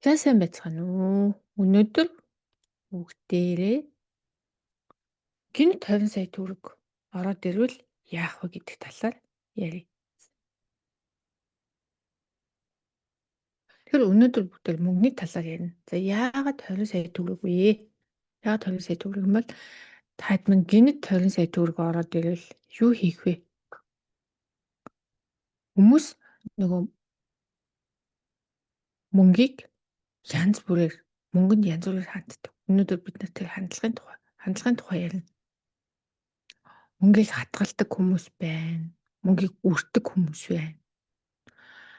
За сайн байцгаана уу. Өнөөдөр бүгдээрээ гинт 20 сая төгрөг ороод ирвэл яах вэ гэдэг талаар ярив. Тэгэхээр өнөөдөр бүгдээр мөнгөний талаар ярина. За яагаад 20 сая төгрөг вэ? Яагаад 20 сая төгрөг юм бол таад минь гинт 20 сая төгрөг ороод ирвэл юу хийх вэ? Хүмүүс нөгөө мөнгийг янз бүрээр мөнгөнд янз бүрээр ханддаг. Өнөөдөр бид нар тэр хандлагын тухай ярина. Мөнгийг хадгалдаг хүмүүс байна. Мөнгийг үрдэг хүмүүс байна.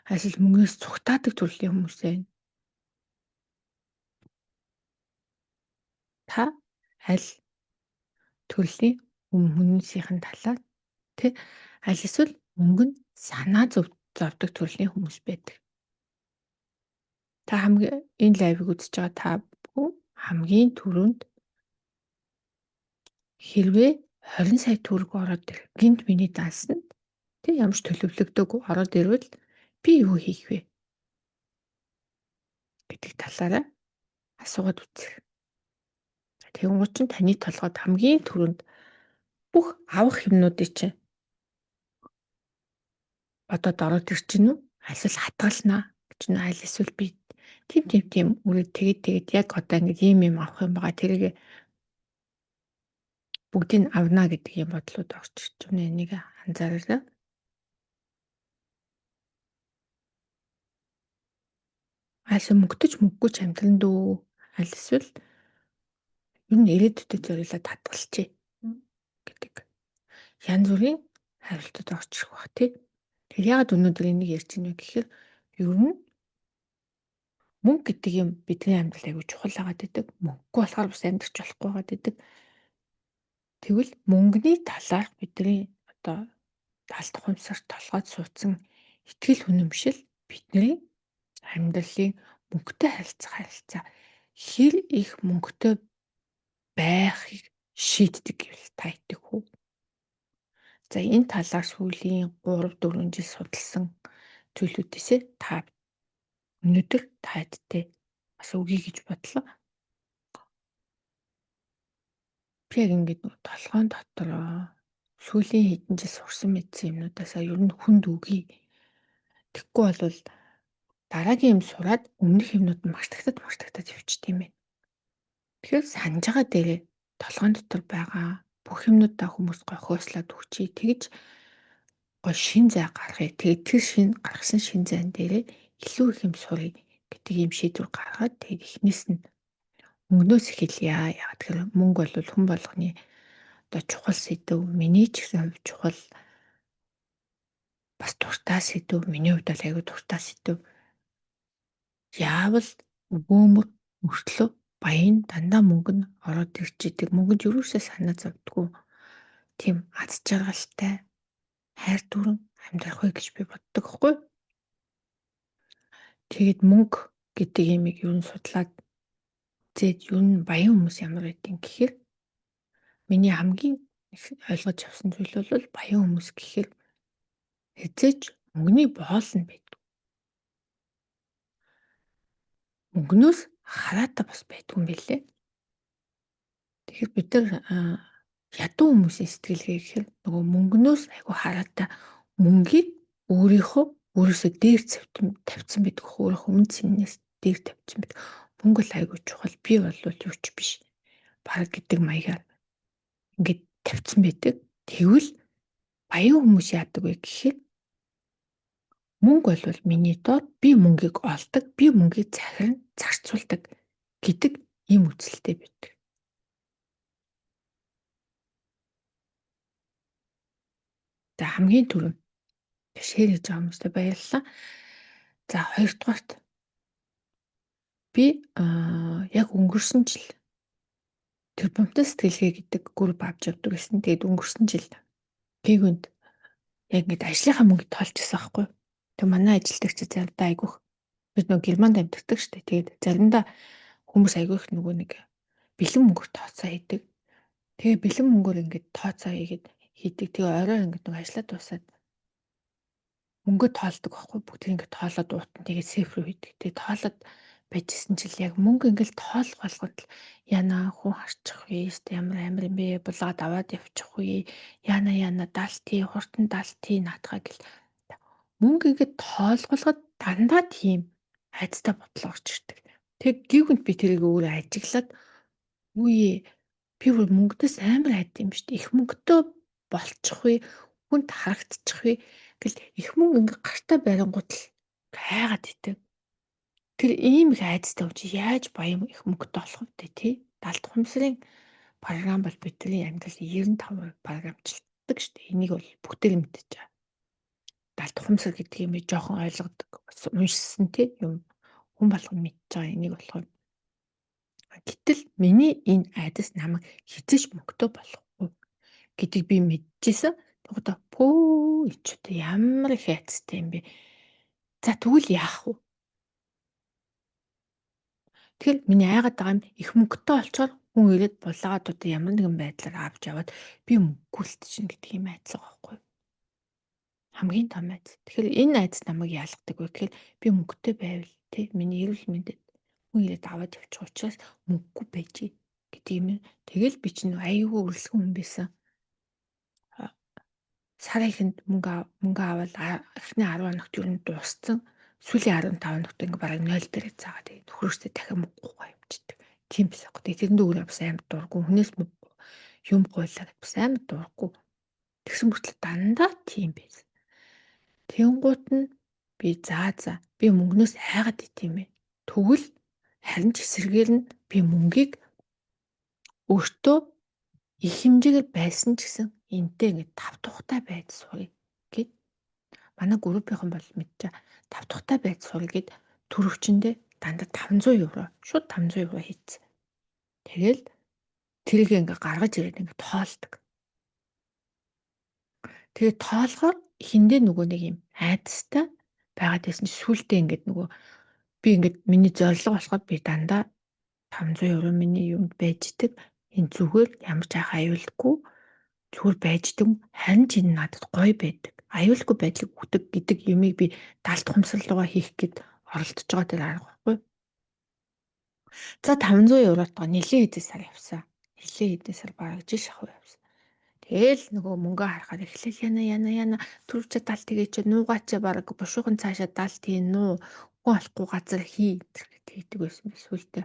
Ажил мөнгөөс цугтаадаг төрлийн хүмүүс байна. Та аль төрлийн хүмүүсийн талаар тэ аль эсвэл мөнгө нь санаа зовдөг төрлийн хүмүүс байдаг. Та хамгийн энэ лайвыг үзэж байгаа та бүхэн хамгийн түрүүнд хэрвээ 20 сая төгрөг ороод ир гинт миний дансанд тэ ямар ч төлөвлөгдөөгүй ороод ирвэл би юу хийх вэ гэдэг талаараа асуугаад үзэх. Тэгвэл чинь таны толгойд хамгийн түрүүнд бүх авах юмнуудыг чинь бодоод ороод ирчин үү? Аль хадгалнаа гэж нэ аль эсвэл би тийм үрээ тэгээд яг одоо ингэ ийм авах юм байгаа тэрийг бүгдийг авна гэдэг юм бодлоод орж ирж байна. Энийг анзаараарай. Аль мөнгөдөж мөнгөгүй ч амьдран дөө аль эсвэл ер нь ирээдүйдээ зориулаад хадгалчээ гэдэг янз бүрийн хариултууд орж ирэх баг тий. Тэгэхээр яагаад өнөөдөр энийг ярьж байна вэ гэхээр ер нь мөнгө гэдэг юм бидний амьдралд аягүй чухал байгаад байдаг. Мөнгөгүй болохоор бас амьдрч болохгүй байгаад байдаг. Тэгвэл мөнгөний талаарх бидний одоо даалт ухамсарт толгойд суудсан итгэл үнэмшил бидний амьдралын мөнгөтэй харилцаа хэр их мөнгөтэй байхыг шийддэг гэвэл та итгэх үү? За энэ талаар сүүлийн 3-4 жил судалсан зүйлүүдээсээ та өнөөдөр таадтай бас үгүй гэж бодлоо. Би яг ингэж толгойн дотроо сүүлийн хэдэн жил сурсан мэдсэн юмнуудаасаа ер нь хүнд үгүй. Тэгэхгүй бол дараагийн юм сураад өмнөх юмнууд нь магтагдаад явчихд юм байна. Тэгэхээр санаж байгаа дээрээ толгойн дотор байгаа бүх юмнуудаа хүмүүс гохиослоод өгчий. Тэгж гой шин зай гаргая. Тэгээд тэр гаргасан шин зайн дээрээ илүү их юм сурыг гэдэг юм шийдвэр гаргаад тэгээд эхнээс нь мөнгнөөс эхэлье. Яг тэгэхээр мөнгө бол хүн болгоны одоо чухал сэдв. Миний ч гэсэн хувьд чухал бас дуртай сэдв. Миний хувьд бол аягүй дуртай сэдв. Яавал өгөөмөр мөртлөө баян дандаа мөнгө нь ороод ирж идэг. Мөнгөнд юусоо санаа зовдгоо. Тийм аз жаргалтай хайр дүрэн амьдрах вэ гэж би боддог хгүй. Тэгээд мөнгө гэдэг юмыг юу н судлаад зээд юу н баян хүмүүс ямар байдгийг гэхээр миний хамгийн ойлгож авсан зүйл бол баян хүмүүс гэхээр хэзээч мөнгөний боол нь байдаг. Мөнгнөөс хараатай бас байдгүй юм билээ. Тэгэхээр бид нар ядуу хүмүүсийн сэтгэлгээ гэхээр нөгөө мөнгнөөс айгүй хараатай мөнгийг өөрөөсөө дээр тавьсан байдаг. Өөрөөх өмнө цэннээс дээр тавьсан байдаг. Мөнгө л айгүй чухал. Би бол юу ч биш. Бараг гэдэг маягаар ингээд тавьсан байдаг. Тэгвэл баян хүмүүс яадаг вэ гэхээр мөнгө бол миний доор би мөнгийг олдог, би мөнгийг захиран зарцуулдаг гэдэг ийм үзэлтэй байдаг. За хамгийн түрүүнд шеэр хийж байгаа хүмүүстээ баярлалаа. За хоёрдугаарт би яг өнгөрсөн жил тэр бомтой сэтгэлгээ гэдэг групп авч явдаг гэсэн. Тэгээд өнгөрсөн жил гэгүнд яг ингэж ажлынхаа мөнгө тоолж ирсэн байхгүй. Тэг манай ажилтдаг чи заримдаа айгүйх бид нөгөө Германд амьдардаг штэ. Тэгээд заримдаа хүмүүс айгүйх нөгөө нэг бэлэн мөнгөөр тооцоо хийдэг. Тэгээ бэлэн мөнгөөр ингэж тооцоо хийдэг. Тэгээ орой ингэж нөгөө ажиллаад дуусаад мөнгө тоолдог байхгүй. Бүгдийг ингэ тоолоод уутан тэгээ сейф рүү хийдэг. Тэгээ тоолоод байжсэн чил яг мөнгө ингээл тоолох болгоод л яна хүн харчих вэ? Өстэ ямар амар юм бэ? Булгаад аваад явчих вэ? Яна даалти, хурдан даалти наатахаа гэл. Мөнгө ингээд тоолголоход дандаа тийм айцтай бодлоо орж ирдэг. Тэг гівгэнт би тэрийг өөрөө ажиглаад үе би бүр мөнгөдөөс амар айд юм шүү дээ. Их мөнгөтэй болчих вэ? Хүнд харагдчих вэ? Гэл их мөнгө ингээ гартаа байрангууд л хайгаад идэв. Тэр ийм их айцтай юм чи яаж баян их мөнгөтэй болох вэ тий? Далд ухамсарын програм бол бидний амьдралын 95% програмчилдаг шүү дээ. Энийг бол бүгдээр мэдчихэж байгаа. Далд ухамсар гэдэг юм жоохон ойлгодог. Уншсан тий юм хүн болгон мэдж байгаа энийг болохоор. Гэтэл миний энэ айдас намайг хизээч мөнгөтэй болохгүй гэдгийг би мэдчихсэн. Тэгвэл пөө ич одоо ямар их айцтай юм бэ? За тэгвэл яах вэ? Тэгэхээр миний айгаад байгаа юм их мөнгөтэй олчоор хүн ирээд булаагаад одоо ямар нэгэн байдлаар авч яваад би мөнгөгүй үлдчихнэ гэдэг юм айцсан байхгүй юу? Хамгийн том айц. Тэгэхээр энэ айц намайг яалгадаг вэ гэхээр би мөнгөтэй байвал тий миний эрүүл мэндэд хүн ирээд аваад явчих учраас мөнгөгүй байж гэдэг юм. Тэгэл би чинь аюулгүй өрсөлгөн хүн байсан. Сарын ихэнд мөнгө аваад эхний 10 хоногт юу н дууссан. Сүүлийн 15 хоногт ингээ бараг 0 дээр цаагаад тэгээд нөхрөөсөө дахин мөнгөгүй явчихдаг. Тийм биш яг. Тэрэнд өөрөө бас амар дурггүй хүнээс мөнгө юм гуйлаа гэж бас амар дурггүй. Тэгсэн мөртлөө дандаа тийм байсан. Тэнгуут нь би би мөнгнөөс хайгаад ит юм бэ. Тэгвэл харин ч эсрэгээр нь би мөнгийг өөртөө их хэмжээгээр байсан ч гэсэн энтэй ингэ тав тухтай байж сурыг гэд манай группийнхан бол мэдчихэ 5 тухтай байж сурыг гэд төрөвчөндөө дандаа 500 евро шууд 500 евро хийцэн. Тэгэл тэрийг ингээ гаргаж ирээд ингээ тоолдог. Тэгээ тоолохоор эхэндээ нөгөө нэг юм айдастай байгаад байсан чи сүултээ ингээд нөгөө би ингээд миний зорилго болохоор би дандаа 500 евро миний юмд байж идэг. Энэ зүгээр ямар ч айх аюулгүй зүгээр байждаг. Харин ч энэ надад гоё байдаг. Аюулгүй байдлыг өгдөг гэдэг юмыг би далд ухамсарлуугаа хийх гээд оролдож байгаа тэр арга байхгүй. За 500 евротоо нэлээд хэдэн сар явсан. Нэлээд хэдэн сар бараг жил шахав явсан. Тэгэл нөгөө мөнгө харахаар эхлээл яна түрүүч далд тэгээ чи нуугаач бараг бушуухан цаашаа далд тийм нуу хүн олохгүй газар хий гэдэг байсан би сүултээ.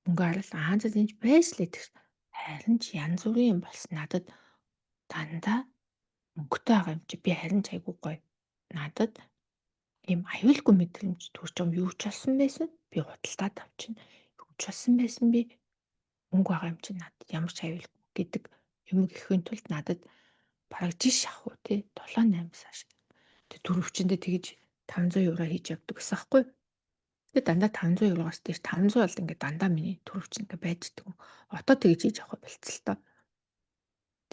Мөнгө хараад за энэ байж л гэдэг. Харин ч янз бүрийн юм болсон. Надад дандаа мөнгөтэй байгаа юм чи би харин ч айгүй гоё. Надад ийм аюулгүй мэдрэмж төрж юм юу ч болсон байсан. Би худалдаад авчихна. Юу ч болсон байсан би мөнгө байгаа юм чи надад ямар ч аюулгүй гэдэг юм гэхийн тулд надад бараг жиш шахав тий 7-8 сар. Тэг төрөвчөндөө тэгж 500 евро хийж явдаг гэсэн аахгүй. Тэгээ дандаа 500 евроос дээш 500 бол ингээ дандаа миний төрөвч ингээ байждаг. Одоо тэгж хийж авах болцолтой.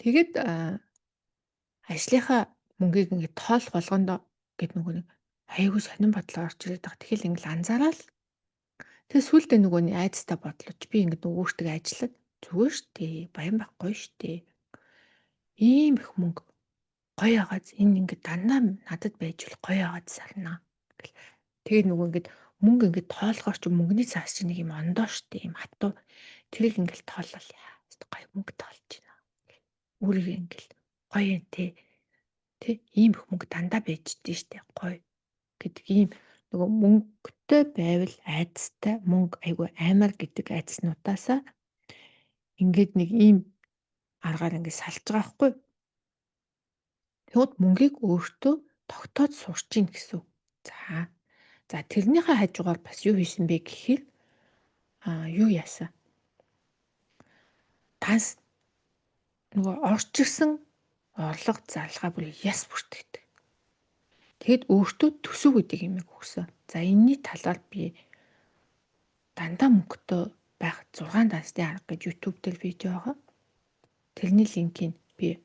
Тэгээд ажлынхаа мөнгийг ингээ тоол болгондоо гэд нөгөө нэг аягүй сонирн бодлоо орж ирээд байгаа. Тэгэл ингээл анзаараад тэгээ сүултээ нөгөө нэг айцтай бодлооч би ингээ өөртөө ажиллаад зүгээр штэ баян байх гоё штэ. Ийм их мөнгө гоё агааз энэ ингээ дандаа надад байж бол гоё агааз сарнаа. Тэгээ нөгөө ингээд мөнгө ингээд тоолохоор ч мөнгөний цаас чинь нэг юм ондоо штэ юм хатуу. Тэрийг ингээл тоолол яа. Гоё мөнгө тоолж байна. Өөрийгөө ингээл гоё юм те. Тэ ийм их мөнгө дандаа байж дий штэ гоё гэдэг ийм нөгөө мөнгөтэй байвал айцтай мөнгө айгүй аймаар гэдэг айцнуудаасаа ингээд нэг ийм аргаар ингээд салж байгаа хгүй. Тэгвэл мөнгийг өөртөө тогтоож сурч ийн гэсэн. За тэрнийхээ хажуугаар бас юу хийсэн бэ гэхээр юу яасан? Тас нөгөө орж ирсэн орлого зарлага бүр яс бүртгэдэг. Тэгэд өөртөө төсөв гэдэг юм өгсөн. За энэний талаар би дандаа мөнгөтэй байх 6 дансны арга гэж YouTube дээр видео байгаа. Тэрний линкийг би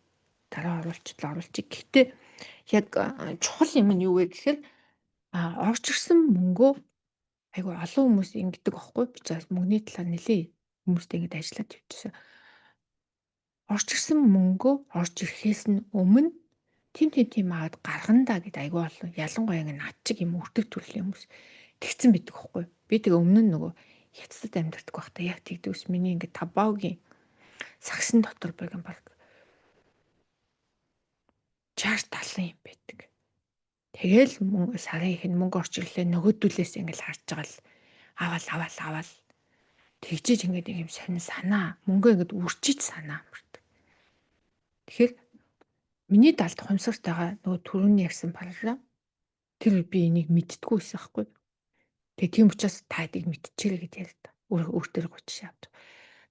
дараа оруулчих. Гэхдээ яг чухал юм нь юу вэ гэхээр орж ирсэн мөнгөө айгу олон хүмүүс ингэдэг аахгүй би ч мөнгөний талаар нэлээ хүмүүстэй ингэж ажиллаад явчихсан. Орж ирсэн мөнгөө орж ирэхээс нь өмнө тийм аваад гаргана да гэд айгу олон ялангуяа ингэ над чиг юм өртөг төрлийн хүмүүс тэгсэн байдаг байхгүй. Би тэгээ өмнө нь нөгөө хятадд амьдардаг байхдаа яг тэгдэгс миний ингээд Табаогийн сагсан дотор байгаа юм баг 60 70 юм байдаг. Тэгэл сарын их нь мөнгө орж ирлээ нөгөөдүүлээс ингээд харж байгаа л аваад тэгжиж ингээд нэг юм сонин санаа мөнгөө ингээд үрчиж санаа амардаг. Тэгэхээр миний далд хумсарт байгаа нөгөө түрүүний ярьсан програм тэр би энийг мэдтгүү байсан байхгүй. Тэгээ тийм учраас та эдийг мэдчихэрэй гэж яриад өөртөө гуйчих шаавд.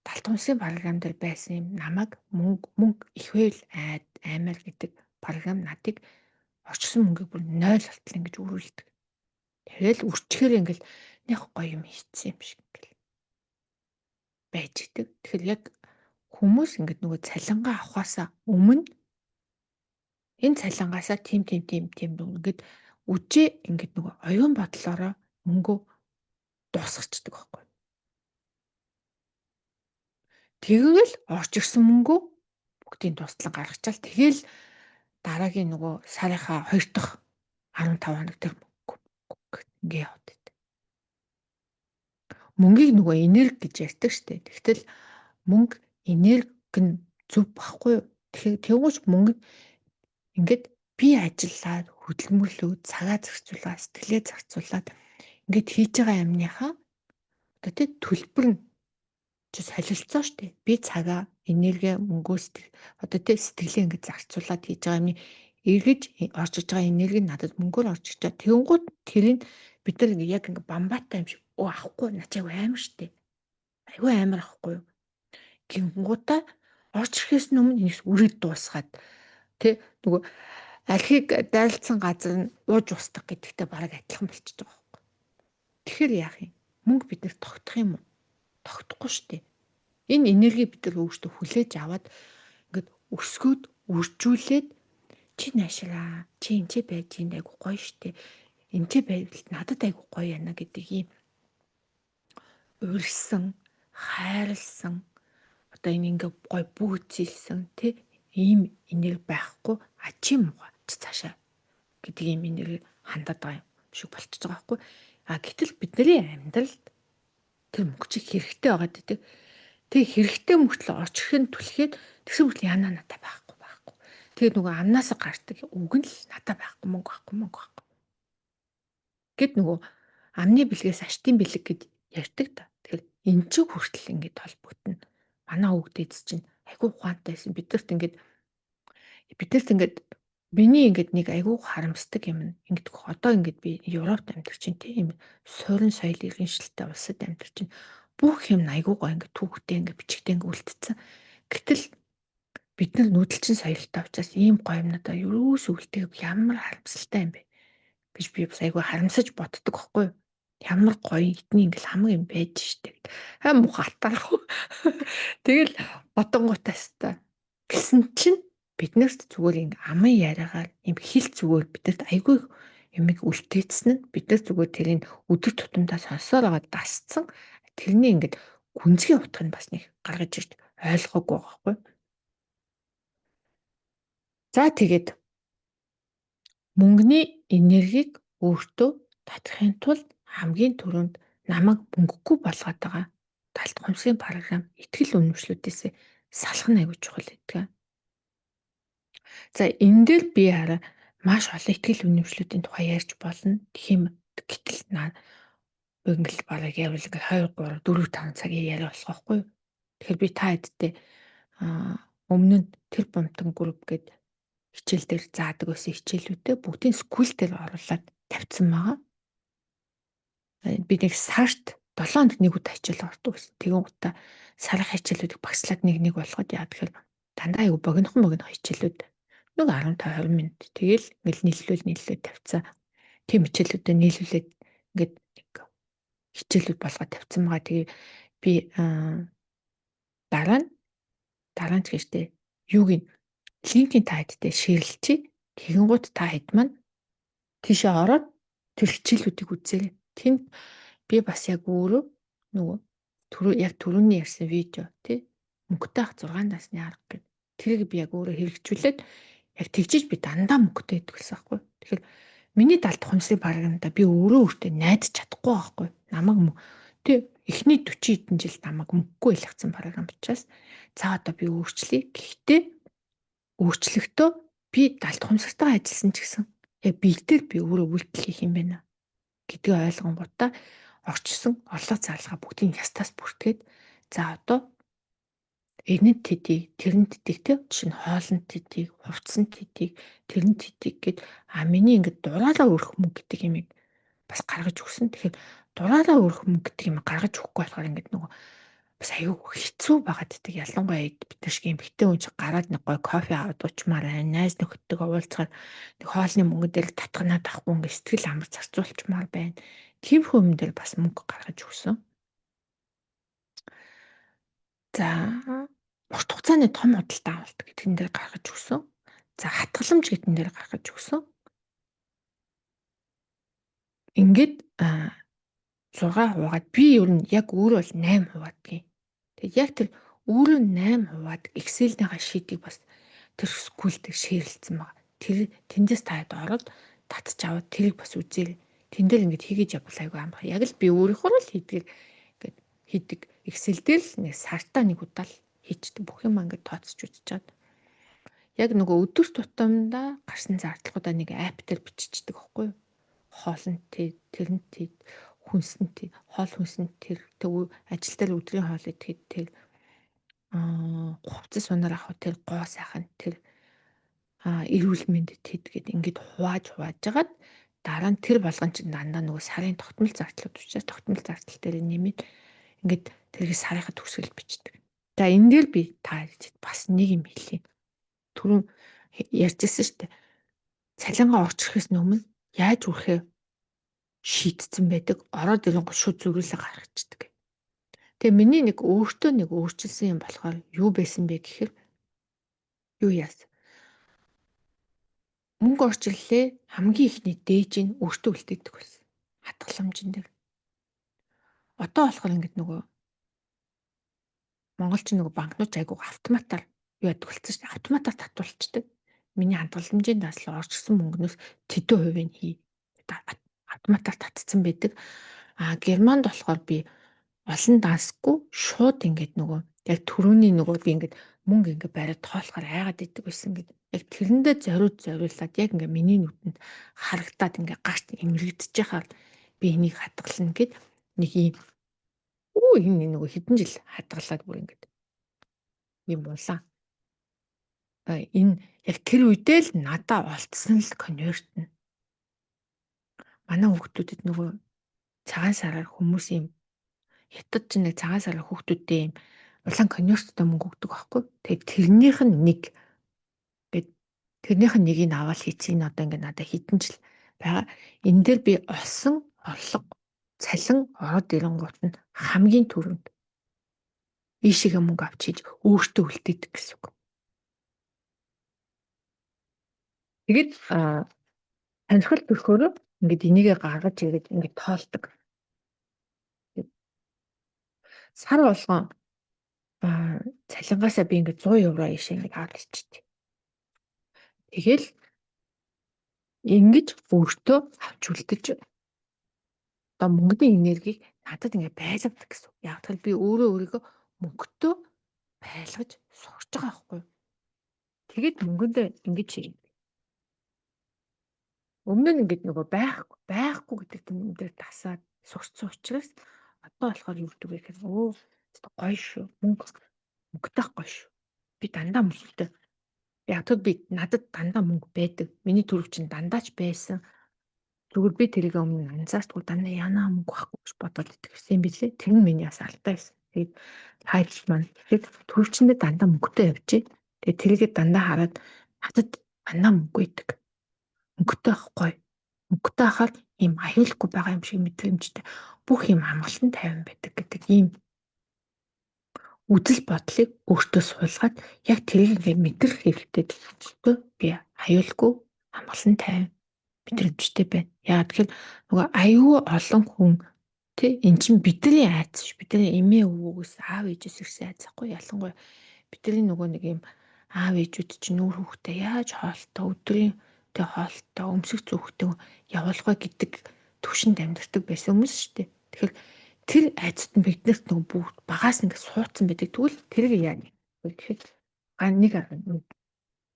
Далд хумсын програм дээр байсан юм намайг мөнгө их байл аймаар гэдэг програм надыг очсон мөнгөийг бүр 0 болтол ингэж өрүүлдэг. Тэгэл үрчгээр ингээл нэг гоё юм хийцсэн юм шиг ингээл байж идэг. Тэгэхээр яг хүмүүс ингээд нөгөө цалингаа авахаасаа өмнө энэ цалингаасаа тийм ингээд үжээ ингээд нөгөө оюун бодлороо мөнгөө дуусгачдаг байхгүй. Тэгэл орж ирсэн мөнгөө бүгдийг тусдлан гаргачаал тэгэл дараагийн нөгөө сарынхаа 2 дахь 15 хоног тэр ингээ яваад байт. Мөнгийг нөгөө энерги гэж ярьдаг штэ. Тэгтэл мөнгө энерги нь зөв байхгүй юу? Тэгэхээр тэгвэл мөнгө ингээд би ажиллаад хөдөлмөрлөө цагаа зарцуулаад сэтгэлээ зарцуулаад ингээд хийж байгаа юмныхаа одоо тий төлбөр нь чи солилцоо штэ. Би цагаа энерги мөнгөө одоо тий сэтгэлээ ингээд зарцуулаад хийж байгаа юмны эргэж орж иж байгаа энерги надад мөнгөөр орж иж байгаа. Тэгэнгუთ тэрийг бид нар яг ингээд бамбаатай юм шиг авахгүй начаа амар штэ. Айгүй амар авахгүй юу? Гингуудаа орж ирэхээс өмнө нэг үрээд дуусгаад тий нөгөө архийг дайралтсан газар нь ууж устгах гэдэгтэй бараг адилхан болчихж байгаа байхгүй. Тэгэхээр яах юм? Мөнгө бид нэр тогтох юм уу? Тогтохгүй шүү дээ. Энэ энерги бид нар өөрсдөө хүлээж аваад ингээд өсгөөд үржүүлээд чи наашраа чи энэ ч байж энэ айгу гоё шүү дээ. Энэ ч байвал надад айгу гоё яана гэдэг ийм урьсан, хайрлсан одоо энэ ингээ гоё бүүцэлсэн тий ийм энерги байхгүй ачим муугаа цаашаа гэдэг ийм энерги хандаад байгаа юм шиг болчихж байгаа байхгүй. А гэтэл бидний амьдралд тэр мөнгө чи хэрэгтэй байгаа гэдэг. Тэг хэрэгтэй мөртлөө очихын түлхээд тэгсэн мөртлөө яна надад байхгүй. Тэгээ нөгөө амнаасаа гардаг үг нь л надад байхгүй мөнгө байхгүй. Гэт нөгөө амны бэлгээс аштын бэлэг гэд ярьдаг та. Тэгэхээр эн чинь хүртэл ингээд толбогдно. Манай өвгдөөд чинь айгүй ухаантайсэн бидэрт ингээд биний ингээд нэг айгүй харамсдаг юм ингээд одоо ингээд би Европт амьдарч чинь тийм суурин соёл иргэншилтэй улсад амьдарч чинь бүх юм айгуугаа ингээд түүхтэй ингээд бичигтэй ингээд үлдсэн. Гэтэл бид нар нүүдэлчин соёлтой учраас ийм гоё юмнуудаа юус үлдээх ямар харамсалтай юм бэ гэж би бас айгүй харамсаж боддог байхгүй юу? Ямар гоё эдний ингээл хамаг юм байж штэ. Муухай атарах. Тэгэл бодонгуудаас та гэсэн чинь биднэрт зүгээр ин амын яриагаар юм хил зүгээр бидэрт айгүй юмыг үлдээсэн нь бид нар зүгээр тэрийг өдөр тутамдаа сонсоор байгаа дасцсан тэрний ингээд гүнзгий утга нь бас нэг гаргаж ирж ойлгоогүй байгаа байхгүй. За тэгээд мөнгөний энергийг өөртөө татахын тулд хамгийн түрүүнд намайг мөнгөгүй болгоод байгаа талд хумсын програм итгэл үнэмшлүүдээс салах нь аягүй чухал гэдэг. За энэ дээр би хараа маш олон итгэл үнэмшлүүдийн тухай ярьж болно. Тийм гэтэл ингээл бараг явал ингээл 2 3 4 5 цагийн яриа болох байхгүй юу? Тэгэхээр би та хэдтэй өмнө нь тэр бомтон групп гэдэг хичээл дээр заадаг байсан хичээлүүдээ бүгдийн скул дээр оруулаад тавьсан байгаа. Би нэг сарт 7 хоног нэг удаа хичээл ордог гэсэн. Тэгэн утаа сарах хичээлүүдийг багслаад нэг болгоод яа тэгэхээр дандаа аягүй богинохон хичээлүүд нэг 15 20 минут. Тэгэл ингээл нийлүүлээд тавьцаа. Тийм хичээлүүдэд нийлүүлээд ингээд хичээлүүд болгоод тавьсан байгаа. Тэгээ би дараа нь тэгэртэй юуг нь линкийн та хэдтэй шеэрлчихье. Тэгэнгუთ та хэд маань тийшээ ороод тэр хичээлүүдийг үзээрэй. Тэнд би бас яг өөрөө нөгөө түрүүний ярьсан видео тий мөнгөтэй ах 6 насны арга гэдэг. Тэрийг би яг өөрөө хэрэгжүүлээд яг тэгжиж би дандаа мөнгөтэй идэх гэсэн байхгүй. Тэгэхээр Миний далд ухамсарыг барагнда би өөрөө өөртөө найдаж чадахгүй байхгүй. Намайг тэг эхний 40 хэдэн жил намайг мөнгөгүй илгцэн програм учраас за одоо би өөрчлөе. Гэхдээ өөрчлөхдөө би далд ухамсартайгаа ажилласан ч гэсэн яг бэлдэл би өөрөө үйлдэл хийх юм байна гэдгийг ойлгонгуудаа орчсон орлого зарлага бүгдийг ястаас бүртгээд за одоо энэт тэдийг тэрэнд тэдийг те жишээ нь хоолнд тэдийг хувцсанд тэдийг тэрэнд тэдийг гэд миний ингээд дураараа өрөх мөнгө гэдэг юмыг бас гаргаж өгсөн. Тэгэхээр дураараа өрөх мөнгө гэдэг юм гаргаж өгөхгүй болохоор ингээд нөгөө бас аюу хэцүү байгаад байдаг. Ялангуяа бид нар шиг эмэгтэй хүн чинь гараад нэг гой кофе аваад уучмаар байна. Найз нөхөдтэйгээ уулзахаар нэг хоолны мөнгө дээр татганаад авахгүй ингээд сэтгэл амар зарцуулчмаар байна. Тийм хүмүүс дээр бас мөнгө гаргаж өгсөн. За урт хугацааны том худалдаа авалт гэдгэн дээр гаргаж өгсөн. За хатгаламж гэдгэн дээр гаргаж өгсөн. Ингээд 6 хуваагаад би ер нь яг өөрөө бол 8 хуваадаг. Тэгээд яг тэр өөрөө 8 хуваадаг Excel-ийнхаа шийдийг бас тэр скултэй шеэрлсэн байгаа. Тэр тэндээс таад ороод татчих аваад тэрийг бас үзээрэй. Тэн дээр ингээд хийгээж явбал айгүй амбах. Яг л би өөрийнхөө л хийдэг ингээд хийдэг. Excel дээр л нэг сартаа нэг удаа л хийчдэг. Бүх юм ингээд тооцож үзчихээд. Яг нөгөө өдөр тутамдаа гарсан зардлуудаа нэг апп дээр биччихдэг байхгүй юу? Хоолнд тэрэнд хүнсэнд хоол хүнсэнд тэр ажил дээр өдрийн хоол идэхэд тэр хувцас унаар авах тэр гоо сайхан тэр эрүүл мэндэд тэдгээд ингээд хувааж жагаад дараа нь тэр болгон чинь дандаа нөгөө сарын тогтмол зардлууд учраас тогтмол зардал дээр нэмээд ингээд тэрийг сарынхаа төгсгөл бичдэг. За энэ дээр би та бас нэг юм хэлье. Түрүүн ярьжсэн шүү дээ. Цалингаа орчиххээс өмнө яаж үрхээ шийдсэн байдаг. Ороод ирэнгүүт шууд зүрүүлээ гаргацдаг. Тэгээ миний нэг өөртөө нэг өөрчилсөн юм болохоор юу байсан бэ гэхээр юу яасан? Мөнгө орчлолээ хамгийн ихний дээжийг өөртөө үлдээдэг байсан. Хатгаламжин дээр. Одоо болохоор ингэдэг нөгөө монголчин нөгөө банкнууд айгуу автоматар юу яддаг болсон шүү дээ. Автоматар татуулцдаг. Миний хадгаламжийн даслал орчихсон мөнгнөөс тэдэн хувийг хий. Автоматар татцсан байдаг. Германд болохоор би олон дансгүй шууд ингээд нөгөө яг төрөний нөгөө би ингээд мөнгө ингээд бариад тоолохоор айгаад идэг байсан гэдэг. Яг тэрэндээ зориулаад яг ингээд миний нүдэнд харагдаад ингээд гарт эмэрэгдэж яхаар би энийг хадгална гэд нэг юм энэ нөгөө хэдэн жил хадгалаад бүр ингээд юм булаа. Энэ яг тэр үедээ л надаа олдсон л конверт нь. Манай хүүхдүүдэд нөгөө цагаан сараар хүмүүс юм хятад ч нэг цагаан сараар хүүхдүүдтэй юм улаан конверттой мөнгө өгдөг байхгүй. Тэгээд тэрнийх нь нэг гээд тэрнийх нь нэгийг аваад хийцэн одоо ингээд надад хитэн жил байгаа. Энэ дээр би олсон орлого цалин ороод ирэнгуут нь хамгийн түрүүнд ийшээгээ мөнгө авч хийж өөртөө үлдээдэг гэсэн үг. Тэгээд сонирхол төрхөөрөө ингээд энийгээ гаргаж ирээд ингээд тоолдог. Сар болгон цалингаасаа би ингээд 100 евро ийшээ ингээд аваад ирчихдэг. Тэгэл ингэж өөртөө авч үлдэж одоо мөнгөний энергийг надад ингээд байлгадаг гэсэн. Яг л би өөрийгөө мөнгөтэй байлгаж сурч байгаа байхгүй. Тэгэд мөнгөндөө ингэж хийв. Өмнө нь ингээд нөгөө байхгүй гэдэг юм дээр тасаад сурцсан учраас одоо болохоор юу гэдэг вэ гэхээр гоё шүү. Мөнгөтэй гоё шүү. Би дандаа мөнгөтэй. Яг би надад дандаа мөнгө байдаг. Миний төрөв чинь дандаа ч байсан. Зүгээр би тэрийг өмнө анзаарчгүй дандаа янаа мөнгө байхгүй гэж бодоод итгэсэн билээ. Тэр нь миний бас алдаа байсан. Тэгээд хайж маань тэгээд төрөвчөндөө дандаа мөнгөтэй явжээ. Тэгээд тэрийгээ дандаа хараад надад дандаа мөнгө идэг. Мөнгөтэй байхгүй. Мөнгөтэй хахаар ийм аюулгүй байгаа юм шиг мэдрэмжтэй. Бүх юм амгалан тайван байдаг гэдэг ийм үзэл бодлыг өөртөө суулгаад яг тэрийг ингээд мэдрэх хэрэгтэй гэхдээ би аюулгүй амгалан тайван мэдрэмжтэй байна. Яагаад гэвэл нөгөө аюу олон хүн тий эн чинь бидний айц ш бидний эмээ өвгөөс аав ээжээс ирсэн айц ахгүй ялангуяа бидний нөгөө нэг юм аав ээжүүд чинь нүүр хүүхдээ яаж хоолтой өдрийн мөнгөтэй хоолтой өмсөх зүүхтэй явуулах гэдэг төвшөнд амьдардаг байсан хүмүүс шүү дээ. Тэгэхээр тэр айцууд нь биднэрт нөгөө бүгд багаас ингээд суудсан байдаг. Тэгвэл тэрийг яа гэхэд нэг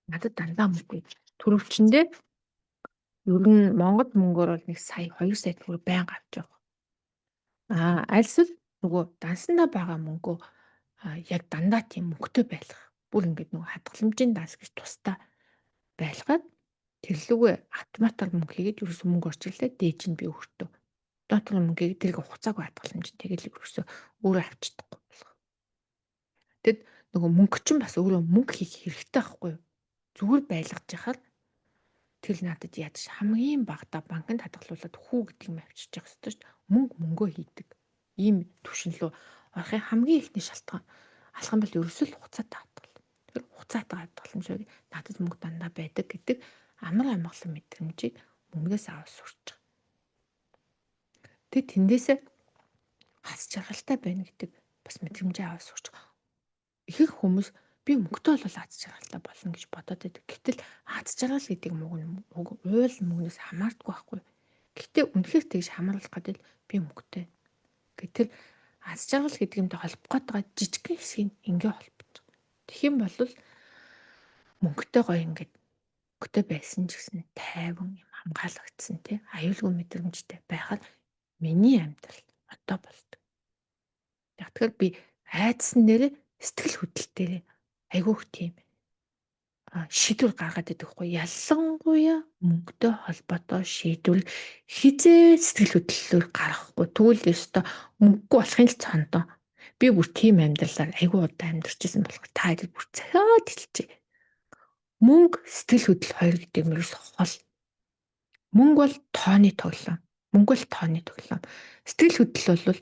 надад дандаа мөнгө төрөвчөндөө ер нь Монгол мөнгөөр бол 1 сая 2 сая төгрөг байнга авч явах. Альсвал нөгөө дансандаа байгаа мөнгөө яг дандаа тийм мөнгөтэй байлгах. Бүр ингээд нөгөө хадгаламжийн данс гэж тусдаа байлгаад тэрлүүгээ автоматар мөнгө хийгээд ерөөсөө мөнгө орчиглаад дээж нь би өөртөө. Дотор мөнгөийг тэрийг хугацаагүй хадгаламж тэгэл ерөөсөө өөрөө авчдаггүй болох. Тэгэд нөгөө мөнгө чинь бас өөрөө мөнгө хийх хэрэгтэй байхгүй юу? Зүгээр байлгаж яхаар тэр надад ядаж хамгийн багадаа банкнд хадгалуулаад хүү гэдэг юм авчиж явах хэрэгтэй шүү дээ. Мөнгө мөнгөө хийдэг. Ийм түвшин рүү орохын хамгийн ихний шалтгаан алхам бол ерөөсөө л хугацаатай хадгал. Тэр хугацаатай хадгаламжийг надад мөнгө дандаа байдаг гэдэг амар амгалан мэдрэмжийг мөнгнөөс авах сурч байгаа. Тэг тэндээсээ хас жаргалтай байна гэдэг бас мэдрэмжээ авах сурч байгаа. Ихэнх хүмүүс би мөнгөтэй бол аз жаргалтай болно гэж бодоод байдаг. Гэтэл аз жаргал гэдэг уул мөнгнөөс хамаардаггүй байхгүй. Гэтэ үнэхээр тэгж хамааруулах гэдэг би мөнгөтэй. Гэтэл аз жаргал гэдэг юмтай холбох гээд байгаа жижигхэн хэсгийг ингээ холбож байгаа. Тэгэх юм бол мөнгөтэй гоё ингээд мөнгөтэй байсан ч гэсэн тайван юм хамгаалагдсан тий аюулгүй мэдрэмжтэй байхад миний амьдрал одоо болдог. Яг тэгэхээр би айдсан нэрээ сэтгэл хөдлөлтөөр айгүйх тийм шийдвэр гаргаад идэхгүй. Ялангуяа мөнгөтэй холбоотой шийдвэр хизээ сэтгэл хөдлөлөөр гаргахгүй. Тэгвэл ёстой мөнгөгүй болохын л цаандаа. Би бүр тийм амьдралаар айгүй удаа амьдарч ирсэн болохоор та хэд бүр цахиад хэлчихье. Мөнгө сэтгэл хөдлөл хоёр гэдэг юм ерөөс хол. Мөнгө бол тооны тоглоом. Мөнгө бол тооны тоглоом. Сэтгэл хөдлөл бол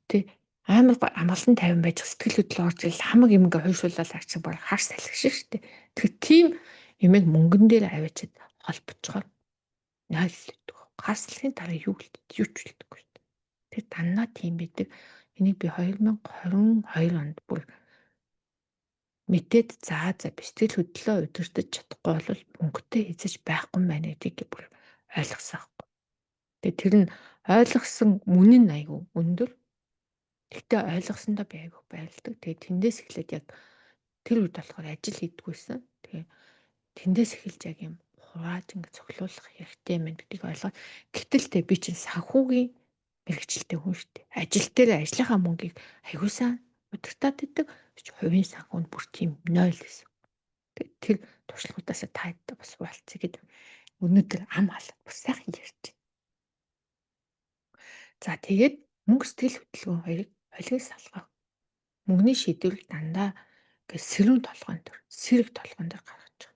тий амар амгалан тайван байж сэтгэл хөдлөл орж ирэл хамаг юм ингээ хойшуулаад авчих баг хар салхиш штэ. Тэгэхээр тийм юмэг мөнгөн дээр аваачаад холбочгоор нойлдог. Гарслахын дараа юу ч үлдээгүй штэ. Тэр дандаа тийм байдаг. Энийг би 2022 онд бүр мэдээд за сэтгэл хөдлөлөө удирдах чадахгүй бол мөнгөтэй эзэж байхгүй байна гэдгийг бүр ойлгосон аахгүй. Тэгээ тэр нь ойлгосон мөн нь айгүй өндөр. Тэгтээ ойлгосондоо би айгүй баярлдаг. Тэгээ тэндээс эхлээд яг тэр үед болохоор ажил хийдггүйсэн. Тэгээ тэндээс эхэлж яг юм хурааж ингэ цоглуулах хэрэгтэй юм гэдгийг ойлгоо. Гэтэл би чинь санхүүгийн мэрэгчлээ хүн шүү дээ. Ажил дээр ажлынхаа мөнгийг айгүй сайн удирдаад идэг. Хувийн санхүүнд бүр тийм 0 гэсэн. Тэр туршлагуудаас та хэд бас болцъё гэд өнөөдөр ам халаад бас сайхан ярьж байна. За тэгээд мөнгө сэтгэл хөдлөлгөөн хоёрыг холиг салгах. Мөнгөний шийдвэрийг дандаа сэрүүн толгойн төр, сэрэг толгойн төр гаргаж байгаа.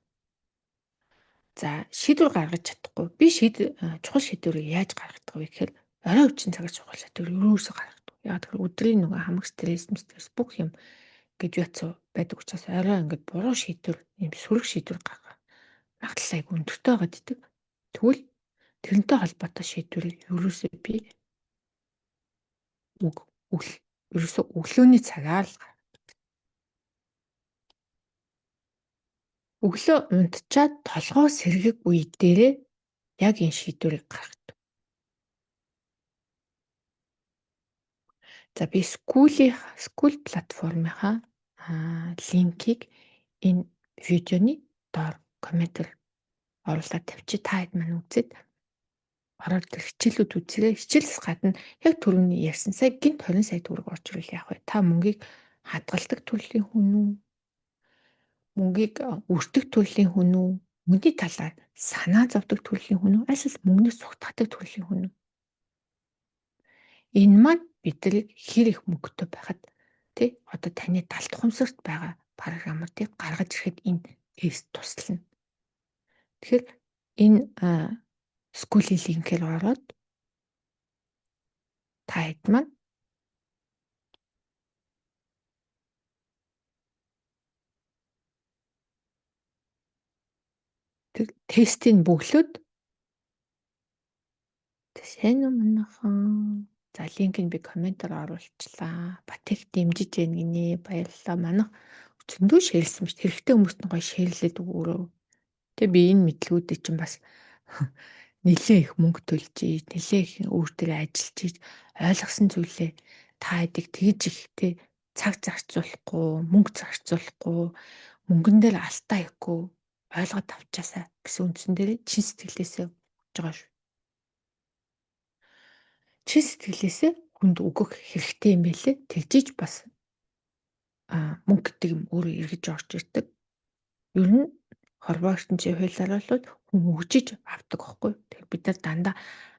За шийдвэр гаргаж чадахгүй. Би чухал шийдвэрийг яаж гаргадаг вэ гэхээр орой үчин цагаар чухал шийдвэр ерөөсөө гаргадаг. Яг тэр өдрийн нөгөө хамаг стресс бүх юм гэж яцсан байдаг учраас орой ингээд буруу шийдвэр, юм сөрөг шийдвэр гаргах магадлал айгүй өндөртэй байгаа гэдэг. Тэгвэл тэрнтэй холбоотой шийдвэрийг ерөөсөө би ерөөсөө өглөөний цагаар л өглөө унтчаад толгой сэргэг үе дээрээ яг энэ шийдвэрийг гаргадаг. За би скул платформынхаа линкийг энэ видеоны доор комментээр оруулаад тавьчих. Та хэд маань үзээд ороод тэр хичээлүүд үзээрэй. Хичээлээс гадна яг түрүүний ярьсан сая гинт 20 сая төгрөг орж ирвэл яах вэ? Та мөнгийг хадгалдаг төрлийн хүн үү? Мөнгийг өртөх төрлийн хүн үү? Мөнгөний талаар санаа зовдөг төрлийн хүн үү? Альс мөнгнөөс цугтгадаг төрлийн хүн үү? Энэ маань бидрийг хэр их мөнгөтэй байхад тий одоо таны далд ухамсарт байгаа програмуудыг гаргаж ирэхэд энэ тест туслана. Тэгэхээр энэ скулийн линкээр ороод та хэд маань тэр тестийг бөглөөд сайн уу манайхан. За линкийг би комментээр оруулчлаа. Батэх дэмжиж яах гинэ. Баярлалаа. Манайх зөндөө шеэрлсэн ба шүү. Хэрэгтэй хүмүүст нь гоё шеэрлээд өгөөрэй. Тэгээ би энэ мэдлгүүдээ чинь бас нэлээ их мөнгө төлж ийж, нэлээ их өөр дээр ажиллаж ийж ойлгосон зүйлээ та хэдийг тэгж их цаг зарцуулахгүй, мөнгө зарцуулахгүй, мөнгөн дээр алдаа ихгүй ойлгоод авчаасаа гэсэн үндсэн дээр чин сэтгэлээсээ өгч байгаа шүү. Чин сэтгэлээсээ хүнд өгөх хэрэгтэй юм байлээ. Тэгжиж бас мөнгө гэдэг юм өөрөө эргэж орж ирдэг. Ер нь хорвоогчдын чи хуулиар бол хүн өгжиж авдаг байхгүй. Тэгэхээр бид нар дандаа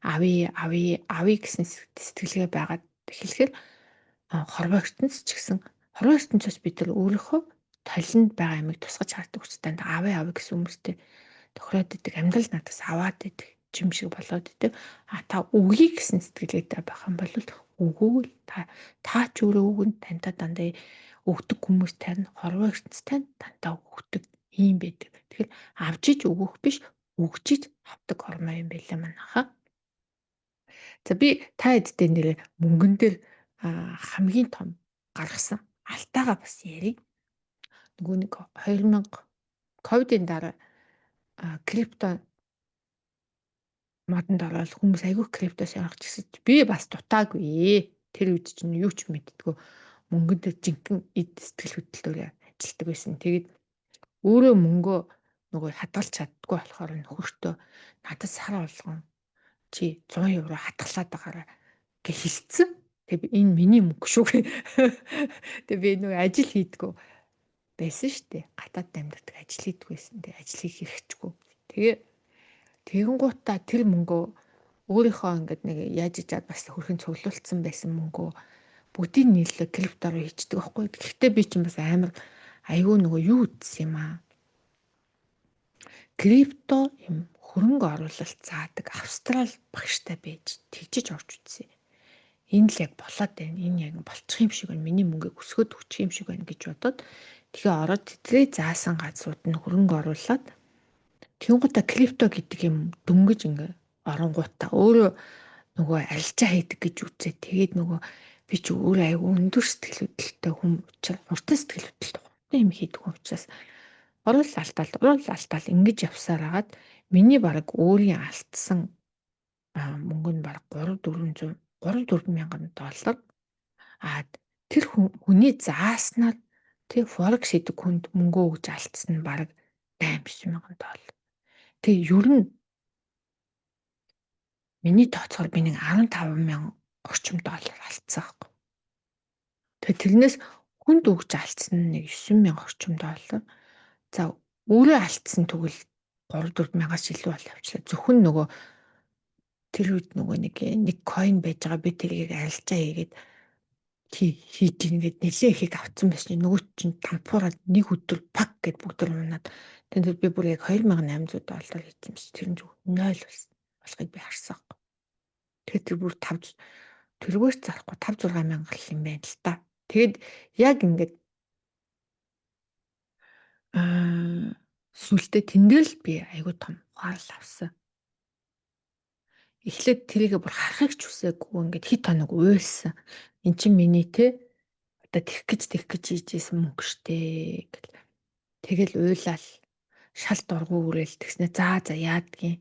авъя гэсэн сэтгэлгээ байгаад эхлэхээр хорвоогчдоос ч гэсэн хорвоогчдоос бид нар өөрийнхөө толинд байгаа ямиг тусгаж хардаг учраас дандаа авъя гэсэн хүмүүстэй тохироод идэг, амьдрал надаас аваад идэг юм шиг болоод идэг. Та өгье гэсэн сэтгэлгээтэй байх юм бол өгөөл та ч өөрөө өгөн тантай дандаа өгдөг хүмүүс тань хорвоогчдоос тань дандаа өгдөг юм байдаг. Тэгэхээр авч иж өгөх биш, өгч иж авдаг хормоо юм байлаа манайхаа. За би та хэдтэй нэрээ мөнгөн дээр хамгийн том гаргасан алтайгаа бас ярив. Нөгөө нэг 2000 ковидын дараа крипто модонд ороод хүмүүс айгүй крипто сонгож гисэн. Би бас дутаагүй. Тэр үед чинь юу ч мэддэггүй. Мөнгөн дээр жинхэнэ эд сэтгэл хөдлөлөөр ажилладаг байсан. Тэгээд өөрөө мөнгөө нөгөө хадгалж чаддгүй болохоор нөхөртөө надад сар болгон чи 100 евро хадгалаад байгаарай гэж хэлсэн. Тэгээ энэ миний мөнгө шүү. Тэгээ би нөгөө ажил хийдгүү байсан шүү дээ. Гадаад амьдардаг ажил хийдгүү байсан. Тэгээ ажил хийх хэрэгчгүй. Тэгэн гутаа тэр мөнгөө өөрийнхөө ингээд нэг яаж ичаад бас хөрхэн цуглуулсан байсан мөнгөө бүгдийг нийлээ криптоор хийчихдэг байхгүй. Гэхдээ би чинь бас амар айгүй нөгөө юу ütсэн юм аа. Крипто юм хөрөнгө оруулалт заадаг Австрал багштай байж тэгжиж орж үзье. Энэ л яг болоод байна. Энэ яг болчих юм шиг байна. Миний мөнгийг өсгöd өгчих юм шиг байна гэж бодоод тэгээ ороод тэдрээ заасан газрууд нь хөрөнгө оруулаад тэнгуутаа крипто гэдэг юм дөнгөж ингээ оронгуудаа өөрөө нөгөө арилжаа хийдэг гэж үзээ. Тэгээд нөгөө би ч өөрөө аягүй өндөр сэтгэл хөдлөлтөй хүн учраас хурдан сэтгэл хөдлөлтөй хурдан юм хийдэг хүн учраас орол алдаал ингэж явсаар хагаад миний баг өөрийн алдсан мөнгө нь баг 3-4 мянган доллар. Тэр хүний зааснаар тэр форекс хийдэг хүнд мөнгөө өгж алдсан нь баг 8-9 мянган доллар. Тэгээ ер нь миний тооцоогоор би нэг 15 мянган орчим доллар алдсан байхгүй. Тэгээ тэрнээс хүнд өгж алдсан нь нэг 9 мянга орчим доллар. За өөрөө алдсан тэгвэл 3-4 мянгаас илүү бол явчлаа. Зөвхөн нөгөө тэр үед нөгөө нэг coin байж байгаа би тэрийг арилжаа хийгээд хийж ингээд нэлээ ихийг авцсан байсан чинь нөгөө чинь тампуураад нэг өдөр пак гэд бүгд унаад тэгээд би бүр яг 2800 доллар хийсэн чинь тэр нь 0 болохыг би харсан. Тэгээд тэр бүр 5 тэргөөс зарахгүй 5-6 мянга юм байна л та. Тэгээд яг ингээд сүлдээ тэн дээр л би айгүй том ухаарл авсан. Эхлээд тэрийг бүр харахыг ч хүсээгүй ингээд хит хоног уйлсан. Эн чинь миний одоо тех гэж хийжсэн мөнгө штэ гэл. Тэгэл уйлал шал дургу үрээл тэгснэ за яадгийн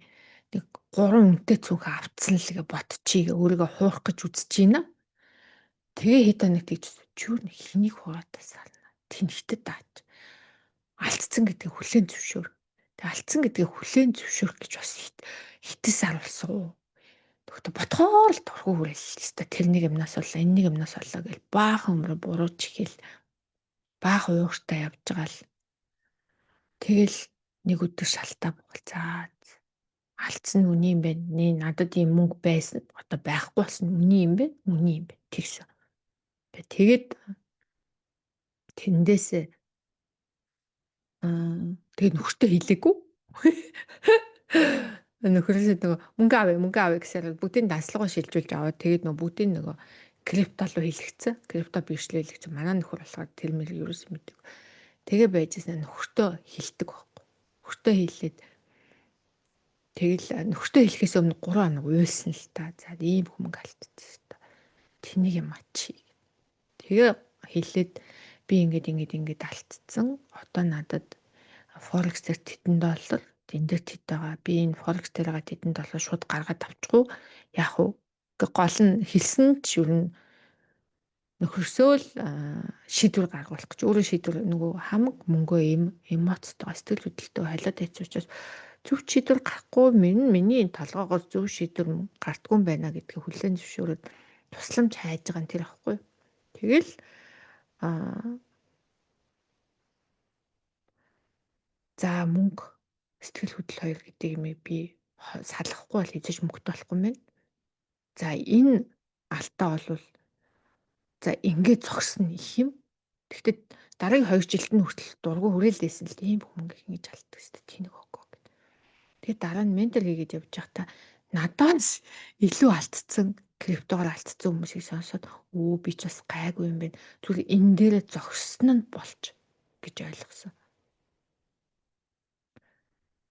нэг 3 үнэтэй цүнхэ авцсан л гэ ботчихъя өөрийгөө хуурах гэж үзэж байна. Тэгээ хит хоног тэгж чүр нэг хэнийг хураатаа сарна. Тэнхтэд даач. Алдсан гэдгийг хүлээн зөвшөөр. Тэгээ алдсан гэдгийг хүлээн зөвшөөрөх гэж бас хитэс харуулсан. Тэгтээ ботхоор л дургу хүрээл хэвээр тэр нэг юмнаас боллоо энэ нэг юмнаас боллоо гэл баахан өмрө бурууч ихэл баахан ууртай явж байгаа л тэгэл нэг өдөр шалтаа бугал заа алдсан нь үний юм байна. Надад ийм мөнгө байсан одоо байхгүй болсон үний юм байна. Тэгсэн. Тэгээд тэндээс тэгээд нөхөртөө хэлээгүй. Нөхрөөсөө нөгөө мөнгө авъя гэсээр бүгдийн даслагаа шилжүүлж аваад тэгээд нөгөө бүгдийн нөгөө крипто руу хийлгэцэн. Крипто биржлүүлэгч манай нөхөр болохоор тэр мэр юус мэддэг. Тэгээ байжсэн нөхөртөө хэлдэг байхгүй. Нөхөртөө хэлээд тэгэл нөхөртөө хэлэхээс өмнө 3 хоног уйлсан л та. За ийм хүмүүнг алдчихсан. Тэнийг юм ачи. Тэгээ хэлээд би ингээд алдсан. Одоо надад форекс дээр $10 энэ дээр тэт байгаа. Би энэ форекс дээр байгаа тэдэнд болоо шууд гаргаад авчихгүй. Яах вэ? Гол нь хэлсэн ч юу нөхөрсөө л шийдвэр гаргуулах гэж. Өөрөө шийдвэр нөгөө хамаг мөнгөө эмоцтой сэтгэл хөдлөлтөө халиад байц учраас зөв шийдвэр гарахгүй миний энэ толгоогоор зөв шийдвэр гардгүй юм байна гэдгийг хүлээн зөвшөөрөөд тусламж хайж байгаа нь тэр ахгүй. Тэгэл за мөнгө сэтгэл хөдлөл хоёр гэдэг юм би салахгүй бол хийж мөнгөтэй болохгүй юм байна. За энэ алтаа болвол за ингээд зогсно их юм. Тэгэхдээ дараагийн 2 жилд нь хүртэл дургу хүрээлээсэн л ийм хүмүүс ингэж алддаг шүү дээ. Тэнэг өгөө гэдэг. Тэгээ дараа нь ментор хийгээд явж байхдаа надаас илүү алдсан криптогоор алдсан хүмүүсийг сонсоод би ч бас гайгүй юм байна. Зүгээр энэ дээрээ зогссон нь болж гэж ойлгосон.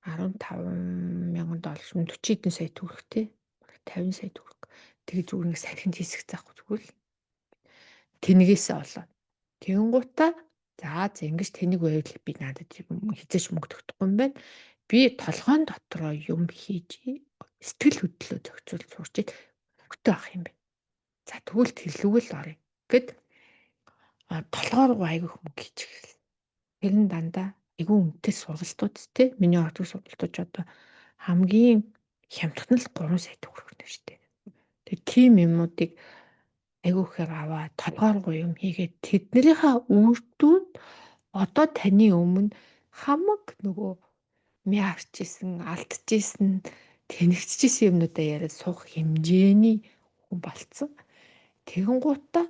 $15,000 40 хэдэн сая төгрөг те 50 сая төгрөг. Тэгээ зүгээр нэг сахинд хийсэх заахгүй зүгээр л тэнэгээсээ болоод тэгэнгуутаа за ингэж тэнэг байвал би надад хизээч мөнгө тогтохгүй юм байна. Би толгойн дотроо юм хийж сэтгэл хөдлөлөө зохицуул сурчид мөнгөтэй авах юм байна. За тэгвэл тэрлүүгэл орё гэд толгоор айгүйх мөнгө хийж эхэллээ. Тэр нь дандаа айгүй үнэтэй сургалтууд те миний ордог сургалтууд одоо хамгийн хямдхан л 3 сая төгрөг нэ штэ. Тэгээ тийм юмнуудыг айгүйхээр аваад толгоор юм хийгээд тэднэрийнхээ үрдүүд одоо таны өмнө хамаг нөгөө мяарчсэн, алдчихсэн, тэнэгчжсэн юмнуудаа яриад суух хэмжээний хүн болцсон. Тэгэнгуутаа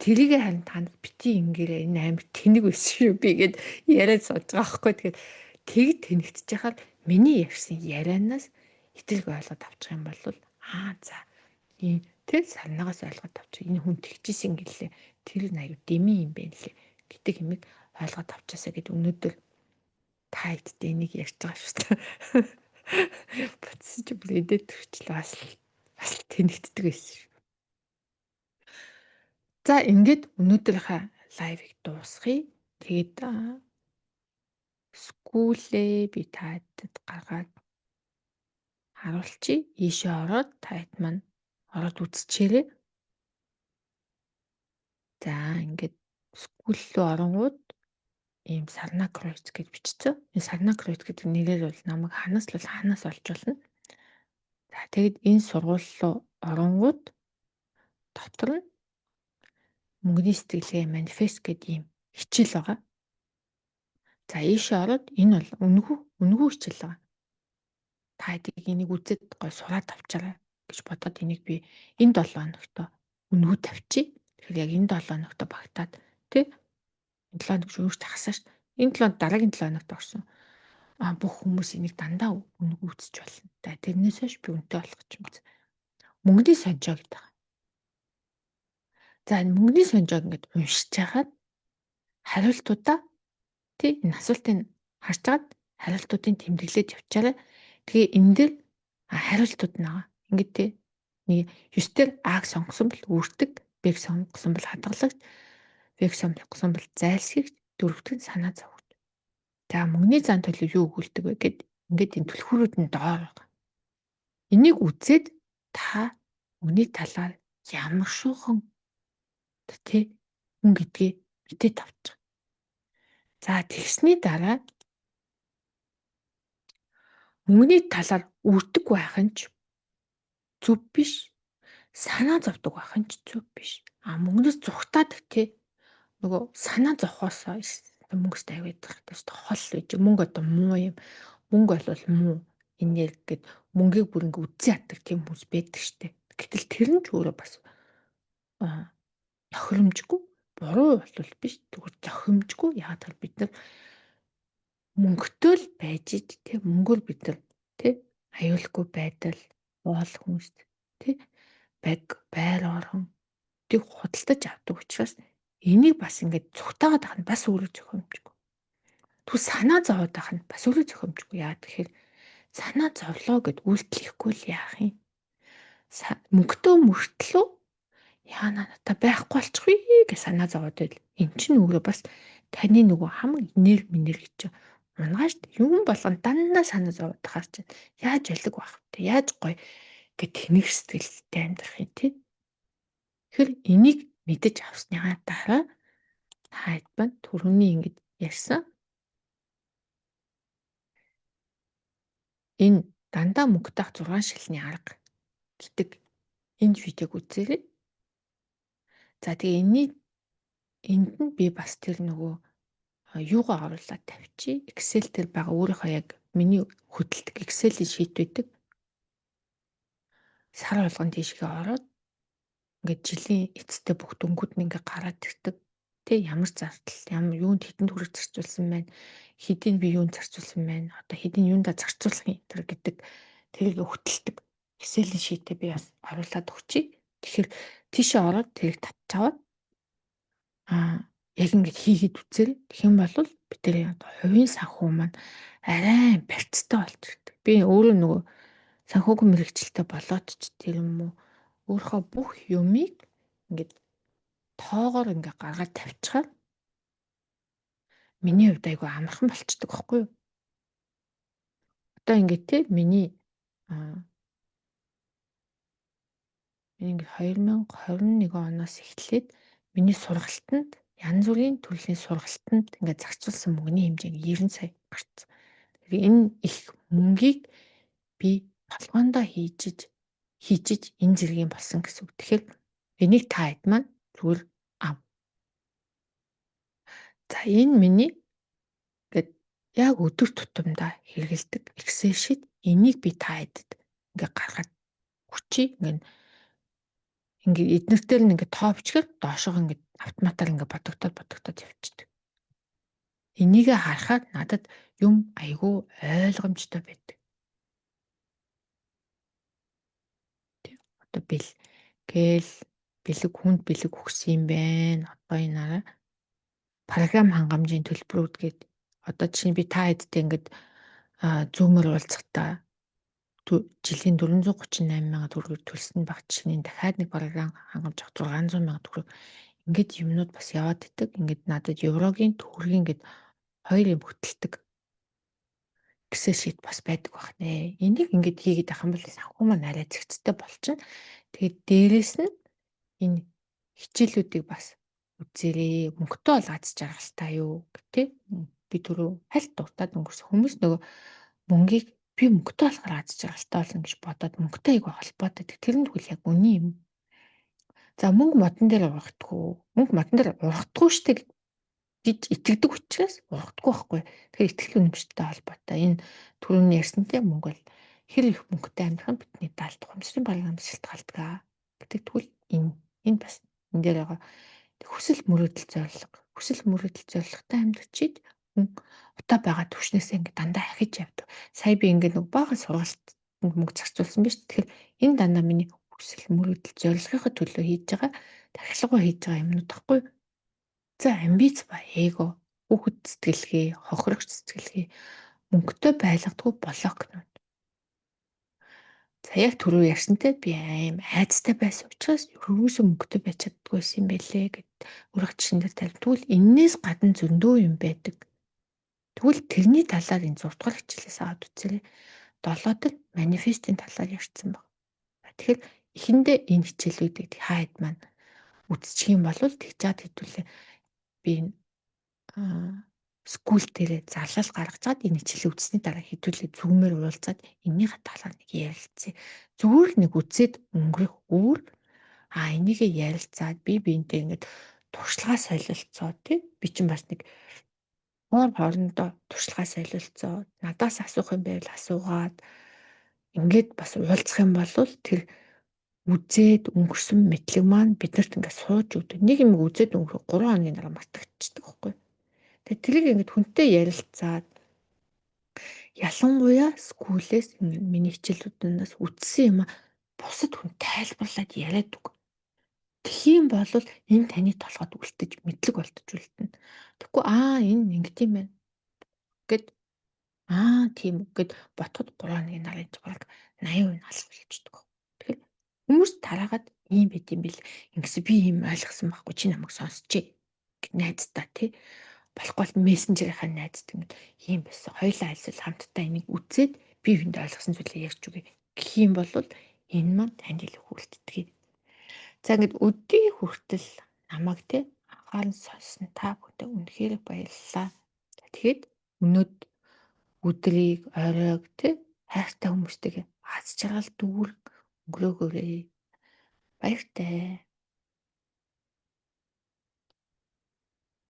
тэрийг харин танд бити ингээрээ энэ амар тэнэг байсан юу би гэд яриад сууж байгаа байхгүй. Тэгээд тэнэгтж яхаар миний ярьсан ярианаас итгэл ойлгоод авчих юм бол за ийм тэр санаагаас ойлгоод авчих. Энэ хүн тэгчихсэн гэлээ. Тэр нь аюу дэми юм байна лээ гэдэг юмыг ойлгоод авчаасаа гэд өнөөдөр та эдтэй энийг ярьж байгаа шүү дээ. Бацж бүрээдээ төрчлээ бас тэнэгтдэг байсан шүү. За ингээд өнөөдрийнхээ лайвыг дуусгая. Тэгээд скүүлээ би таадаг гаргаад харуулчих. Ийшээ ороод таад маань ороод үзчихээрэй. За ингээд скул рүү оронгууд ийм Сарна Кроиц гэж бичсэн. Энэ Сарна Кроиц гэдэг нэрээр бол намайг ханаас олж болно. За тэгэд энэ сургууль руу оронгууд дотор нь мөнгөний сэтгэлгээ манифест гэдэг ийм хичээл байгаа. За ийшээ ороод энэ бол үнэгүй хичээл байгаа. Та энийг үзээд гой сураад авчаарай гэж бодоод энийг би энэ 7 хоногт үнэгүй тавьчих. Тэгэхээр яг энэ 7 хоногт багтаад тий энэ 7 хоног өөртөө хасаа шүү. Энэ 7 дараагийн 7 хоногт орсон. Бүх хүмүүс энийг дандаа үнэгүй үзэж болно. За тэрнээс хойш би үнэтэй болох юм. Мөнгөний сонжоо гэдэг. За энэ мөнгөний сонжоог ингээд уншиж чагаад хариултуудаа тий энэ асуултыг харж чагаад хариултуудыг тэмдэглээд явчаарай. Тэгээ энэ дээр хариултууд байгаа. Ингээд тий нэг 9 дээр А-г сонгосон бол үрдэг, Б-г сонгосон бол хадгалагч, В-г сонгосон бол зайлсхийгч, 4-г нь санаа зовгч. За мөнгөний зан төлөв юу өгүүлдэг вэ гэд ингээд энэ түлхүүрүүд нь доор байгаа. Энийг үзээд та мөнгөний талаар ямар шуухан тий хүн гэдгийг мэдээд авчих. За тэгсний дараа мөнгөний талаар үрдэг байх нь ч зөв биш. Санаа зовдөг байх нь ч зөв биш. Мөнгнөөс зүхтаадаг тий нөгөө санаа зовхоос мөнгөс тавиад байгаа тест хол гэж мөнгө одоо муу юм. Мөнгө бол муу энерги гэд мөнгийг бүр ингэ үдсэн яддаг тийм хүмүүс байдаг штэ. Гэтэл тэр нь ч өөрөө бас тохиромжгүй буруу бол биш. Тэгвэл тохиромжгүй яагаад гэвэл бид нар мөнгөтэй л байж тий мөнгөөр бид нар тий аюулгүй байдал уул хүнс тий байр орон тийг худалдаж авдаг учраас энийг бас ингээд цугтаагаад авах нь бас өөрөө зохиомжгүй. Түр санаа зовоод авах нь бас өөрөө зохиомжгүй. Яа тэгэхээр санаа зовлоо гэд үйлдэлэхгүй л яах юм. Мөнгөтэй мөртлөө яана надаа байхгүй болчихвээ гэж санаа зовоод байл. Эн чинь өөрөө бас таны нөгөө хамаг энерги гэж Унгааш юм болгон дандаа санаа зовоод тахаар чинь яаж ялэг байх вэ? Яаж гоё гэ тэнэг сэтгэлтэй амьдрах юм те. Тэгэхээр энийг мэдэж авсныхаа дараа хайдман түрүүний ингэж ярьсан энэ дандаа мөнгөтэй 6 шилний арга гэдэг энэ видеог үзээрэй. За тэгээ энд нь би бас тэр нөгөө юугаа оруулаад тавьчих. Excel дээр байгаа өөрийнхөө яг миний хөдөлдөг Excel-ийн шийт байдаг. Сар болгон тийшгээ ороод ингээд жилийн эцэстээ бүх дүнгууд нь ингээд гараад ирдэг. Тэ ямар зардал, ямар юунд хэдэн төгрөг зарцуулсан байна, хэдийг би юунд зарцуулсан байна, одоо хэдийг юундаа зарцуулах юм тэр гэдэг тэрийг хөтэлдэг. Excel-ийн шийтээ би бас оруулаад өгчий. Тэгэхээр тийшээ ороод тэрийг татчаваад яг ингэж хийгээд үзээрэй. Тэгэх юм бол бид тэр одоо хувийн санхүү маань арай барьцтай болж ирдэг. Би өөрөө нөгөө санхүүгийн мэрэгчлэлтэй болоод ч тэр юм уу өөрийнхөө бүх юмыг ингээд тоогоор ингээ гаргаад тавьчихаар миний хувьд айгүй амархан болчдөг байхгүй юу? Одоо ингээд те миний ингээ 2021 оноос эхлээд миний сургалтанд янз бүрийн төрлийн сургалтанд ингээ зарцуулсан мөнгөний хэмжээ 90 сая гарсан. Тэгэхээр энэ их мөнгийг би толгоондоо хийжиж энэ зэргийн болсон гэсэн үг. Тэгэхээр энийг та хэд маань зүгээр ав. За энэ миний ингээд яг өдөр тутамдаа хэрэгэлдэг Excel sheet энийг би та хэдэд ингээ гаргаад хүчий ингээ эднэртээр нь ингээ тоо бичгээр доошоо ингээ автоматар ингээ бодогдоод явчихдаг. Энийг харахад надад юм айгүй ойлгомжтой байдаг. Одоо хүнд бэлэг өгсөн юм байна. Одоо энэ араа програм хангамжийн төлбөрүүд гээд одоо чинь би та хэдтэй ингээд зүүмээр уулзахдаа жилийн 438 мянга төгрөг төлсөн баг чинь дахиад нэг програм хангамж авах 600 мянга төгрөг ингээд юмнууд бас яваад идэг. Ингээд надад еврогийн төгрөгийн ингээд хоёр юм хөтэлдэг Excel sheet бас байдаг байх нэ. Энийг ингээд хийгээд авах юм бол санхүү маань арай зэгцтэй болчихно. Тэгээд дээрэс нь энэ хичээлүүдийг бас үзээрэй. Мөнгөтэй бол аз жаргалтай юу гэх би түрүү хальт дуртад өнгөрсөн хүмүүс нөгөө мөнгийг би мөнгөтэй болохоор аз жаргалтай болно гэж бодоод мөнгөтэй айгүй холбоотой. Тэр нь тэгвэл яг үний юм. За мөнгө модон дээр ургадгүй. Мөнгө модон дээр ургадгүй штэ гэж итгэдэг учраас ургадгүй байхгүй. Тэгэхээр итгэл үнэмшилтэй холбоотой. Энэ түрүүний ярьсантэй мөнгө бол хэр их мөнгөтэй амьдрах нь бидний даалт ухамсарын програмд шалтгаалдаг гэдэг тэгвэл энэ бас энэ дээр байгаа хүсэл мөрөөдөл зорилготой амьдрчид утаа байгаа төвшнээсээ ингээ дандаа ахиж явдаг. Сая би ингээ нэг бага сургалтанд мөнгө зарцуулсан биз. Тэгэхээр энэ дандаа миний хүсэл мөрөөдөл зорилгынхаа төлөө хийж байгаа тархилгоо хийж байгаа юмнууд тахгүй. За амбиц ба эго, хүүхэд сэтгэлгээ, хохирогч сэтгэлгээ, мөнгөтэй байлгадгүй блокнууд. За яг түрүү ярьсантай би аим айцтай байсан учраас ерөөсөө мөнгөтэй байж чаддгүй байсан юм бэлээ гэд ураг жишээн дээр тавь. Тэгвэл энээс гадна зөндөө юм байдаг. Тэгвэл тэрний талаар энэ 6 дугаар хичээлээс аваад үзээрэй. 7 дахь манифестийн талаар ярьсан баг. Тэгэхээр эхэндээ энэ хичээлүүдийг хаад маань үзчих юм бол тэгжээд хэдүүлээ би скул дээрээ зарлал гаргацаад энэ хичээлээ үзсний дараа хэдүүлээ зүүмээр уулзаад энэний талаар нэг ярилцъя. Зүгээр нэг үзээд өнгөрөх өөр энийгээ ярилцаад би биентэй ингээд туршлагаа солилцоо тий би чинь бас нэг хоорондоо туршлагаа солилцоо надаас асуух юм байвал асуугаад ингээд бас уулзах юм бол тэр үзээд өнгөрсөн мэдлэг маань биднэрт ингээд сууж өгдөг. Нэг юм үзээд өнгөрөх 3 хоногийн дараа мартагдчихдаг байхгүй. Тэгээ тэрийг ингээд хүнтэй ярилцаад ялангуяа скулээс миний хичээлүүднээс үтсэн юм бусад хүн тайлбарлаад яриад үг. Тэгхийн бол энэ таны толгойд үлдэж мэдлэг болтож үлдэнэ. Тэгэхгүй энэ ингэт юм байна гэд тийм гэд ботход 3 хоногийн дараа энэ баг 80% алах болчихдог. Тэгэхээр хүмүүс тараагаад ийм байт юм бэл ингэсэн би ийм ойлгосон байхгүй чи намайг сонсчээ гэд найздаа тий болохгүй бол мессенжерийнхаа найздаг юм ийм байсан. Хоёулаа альсвал хамтдаа энийг үзээд бие биендээ ойлгосон зүйлээ ярьж үгүй. Гэх юм бол энэ маань танд илүү хүрэлтдэг. За ингээд өдний хүртэл намайг те анхааран сонссон та бүхэнд үнэхээр баярлалаа. Тэгэхэд өнөөд өдрийг оройг те хайртай хүмүүстэйгээ аз жаргал дүүрэн өнгөрөөгөөрэй. Баяртай.